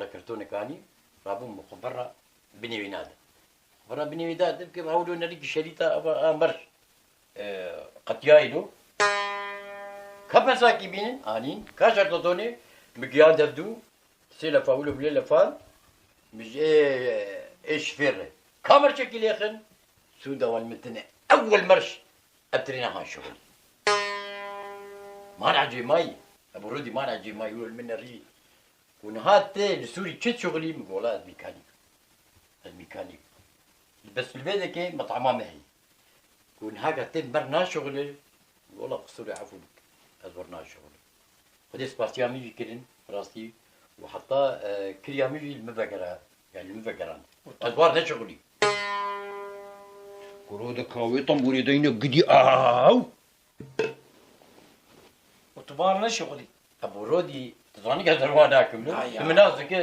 ذكرتوني كاني رابو مخبرة بني ونادى برا بني ونادى كيف هودو نريك شريطة أمر قتيايدو كم ساكي بينن آنين كاشر تطوني مقيان دبدو سيلا فاولو بلي لفان مش ايش فيره كامر شكل يخن سودا والمتنة أول مرش أترينا شغل ما نعجي ماي أبو رودي ما نعجي ماي يقول من الري ونهات لسوري كت شغلي مقولات الميكانيك الميكانيك بس في البيت كي مطعمة معي ونهاك تين برنا شغلي والله قصوري عفو بك أزورنا شغلي خدي سبارتيامي في كرن راستي وحتى كريامي في المفكرة يعني المفكران أزوار ده شغلي كرودة كاوي طنبوري دينا قدي آو وتبارنا شغلي أبو رودي تظني قدر واناكم آه يا. المنازل كده